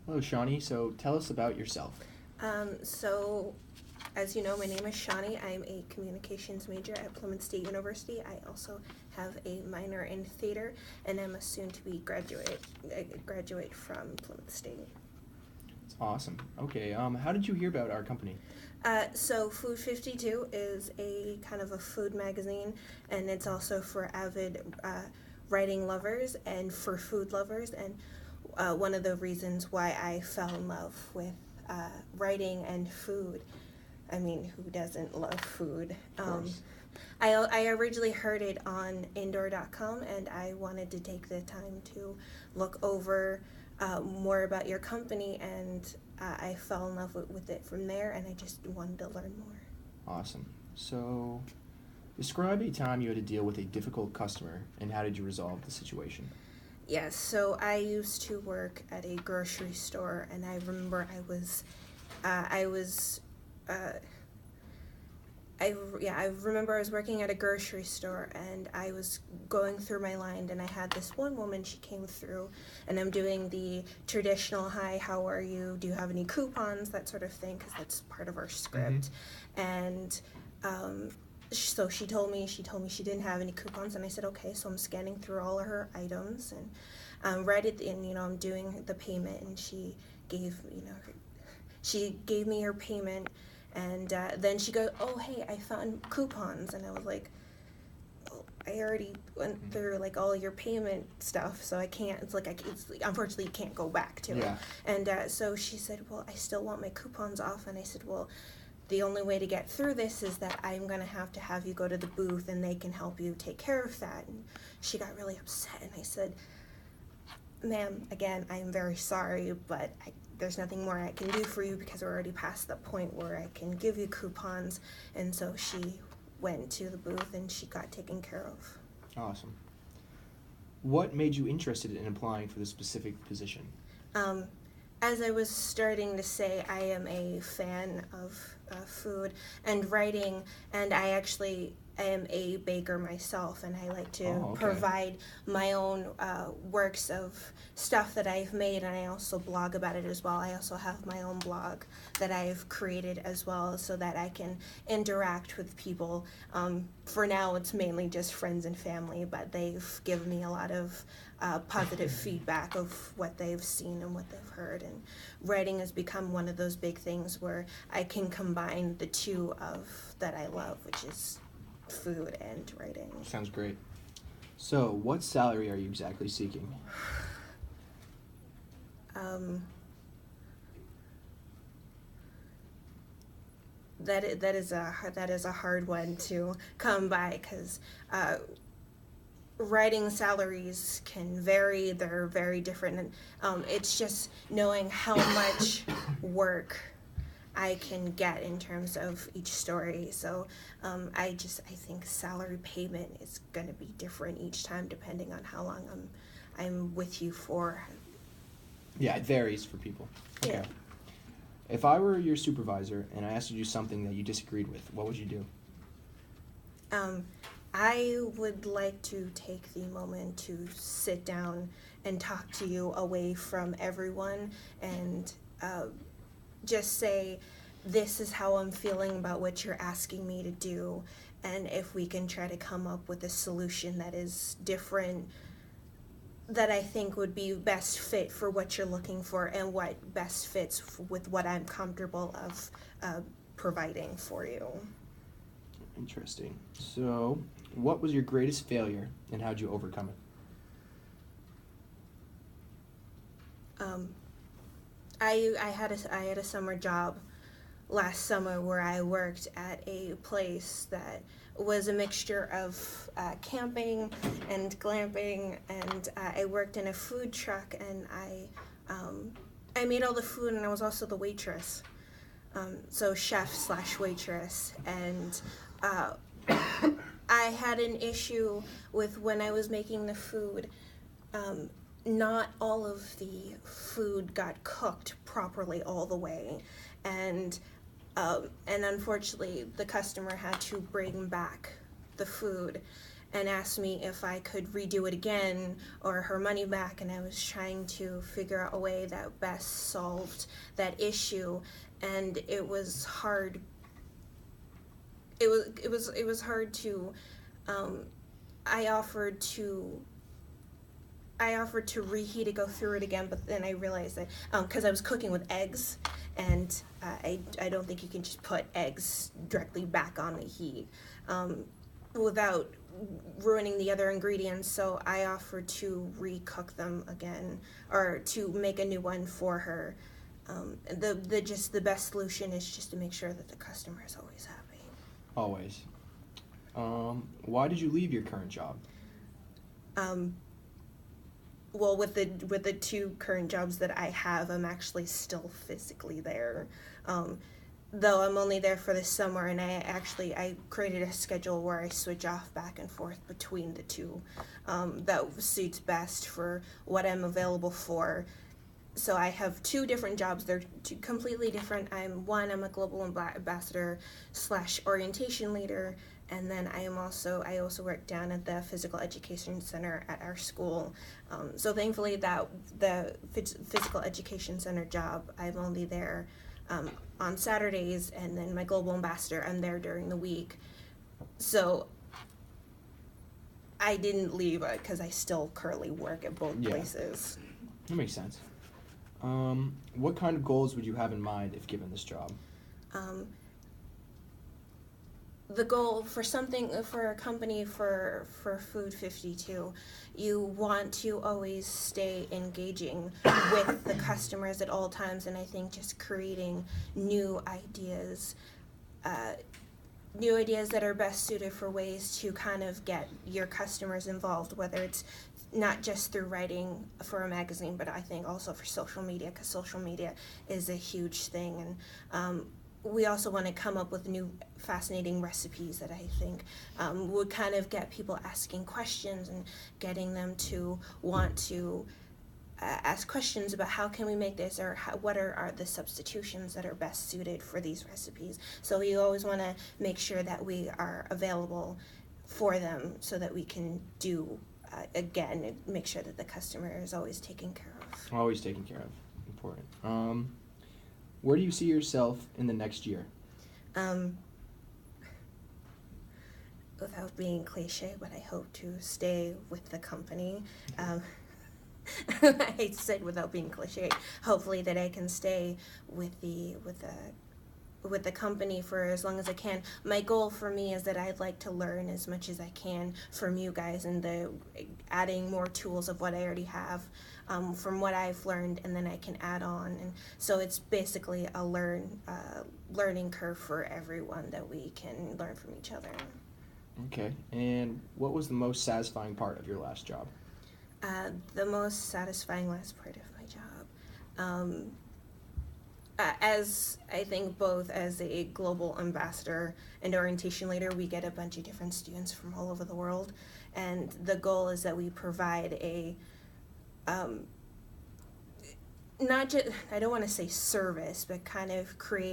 Hello, Shawnee. So tell us about yourself. So, as you know, my name is Shawnee. I'm a communications major at Plymouth State University. I also have a minor in theater, and I'm a soon-to-be graduate from Plymouth State. It's awesome. Okay, how did you hear about our company? So Food 52 is a kind of a food magazine, and it's also for avid writing lovers and for food lovers. And one of the reasons why I fell in love with writing and food. I mean, who doesn't love food? Of course. I originally heard it on indoor.com, and I wanted to take the time to look over more about your company, and I fell in love with it from there, and I just wanted to learn more. Awesome. So, describe a time you had to deal with a difficult customer and how did you resolve the situation? Yes, so I used to work at a grocery store, and I remember I remember I was working at a grocery store, and I was going through my line, and I had this one woman. She came through, and I'm doing the traditional "Hi, how are you? Do you have any coupons?" that sort of thing, because that's part of our script. And so she told me she didn't have any coupons, and I said okay. So I'm scanning through all of her items, and right at the end, I'm doing the payment, and she gave me her payment. And then she goes, "Oh, hey, I found coupons." And I was like, "Oh, I already went through like all your payment stuff, so I can't." Unfortunately, you can't go back to it. And so she said, "Well, I still want my coupons off." And I said, "Well, the only way to get through this is that I'm gonna have you go to the booth, and they can help you take care of that." And she got really upset, and I said, "Ma'am, again, I am very sorry, but there's nothing more I can do for you because we're already past the point where I can give you coupons." And so she went to the booth, and she got taken care of. Awesome. What made you interested in applying for this specific position? As I was starting to say, I am a fan of food and writing, and I actually am a baker myself, and I like to provide my own works of stuff that I've made, and I also blog about it as well. I also have my own blog that I've created as well, so that I can interact with people. For now, it's mainly just friends and family, but they've given me a lot of positive feedback of what they've seen and what they've heard, and writing has become one of those big things where I can combine the two of that I love, which is food and writing. Sounds great. So, what salary are you exactly seeking? That is a hard one to come by, because writing salaries can vary. They're very different, and it's just knowing how much work I can get in terms of each story. So I think salary payment is going to be different each time depending on how long I'm with you for. Yeah, it varies for people. Okay. Yeah. If I were your supervisor and I asked you to do something that you disagreed with, what would you do? I would like to take the moment to sit down and talk to you away from everyone, and just say, this is how I'm feeling about what you're asking me to do, and if we can try to come up with a solution that is different, that I think would be best fit for what you're looking for, and what best fits with what I'm comfortable of providing for you. Interesting. So, what was your greatest failure and how'd you overcome it? I had a summer job last summer where I worked at a place that was a mixture of camping and glamping, and I worked in a food truck, and I made all the food, and I was also the waitress, so chef/waitress, and I had an issue with when I was making the food. Not all of the food got cooked properly all the way, and unfortunately the customer had to bring back the food, and asked me if I could redo it again or her money back, and I was trying to figure out a way that best solved that issue, and it was hard. It was hard to. I offered to reheat it, go through it again, but then I realized that because I was cooking with eggs, and I don't think you can just put eggs directly back on the heat without ruining the other ingredients. So I offered to recook them again, or to make a new one for her. The best solution is just to make sure that the customer is always happy. Always. Why did you leave your current job? Well, with the two current jobs that I have, I'm actually still physically there. Though I'm only there for the summer, and I created a schedule where I switch off back and forth between the two. That suits best for what I'm available for. So I have two different jobs. They're two completely different. I'm a global ambassador / orientation leader, and then I also work down at the physical education center at our school. So thankfully, that the physical education center job, I'm only there on Saturdays, and then my global ambassador, I'm there during the week. So I didn't leave because I still currently work at both places. That makes sense. What kind of goals would you have in mind if given this job? The goal for a company for Food 52, you want to always stay engaging with the customers at all times, and I think just creating new ideas that are best suited for ways to kind of get your customers involved, whether it's not just through writing for a magazine, but I think also for social media, because social media is a huge thing. And we also want to come up with new fascinating recipes that I think would kind of get people asking questions and getting them to want to ask questions about how can we make this, or what are the substitutions that are best suited for these recipes. So we always want to make sure that we are available for them so that we can do again, make sure that the customer is always taken care of. Always taken care of. Important. Where do you see yourself in the next year? Without being cliche, but I hope to stay with the company. I said without being cliche. Hopefully that I can stay with the company for as long as I can. My goal for me is that I'd like to learn as much as I can from you guys, and adding more tools of what I already have from what I've learned, and then I can add on. And so it's basically a learning curve for everyone that we can learn from each other. Okay. And what was the most satisfying part of your last job? The most satisfying last part of my job. As I think both as a global ambassador and orientation leader, we get a bunch of different students from all over the world, and the goal is that we provide a not just, I don't want to say service, but kind of create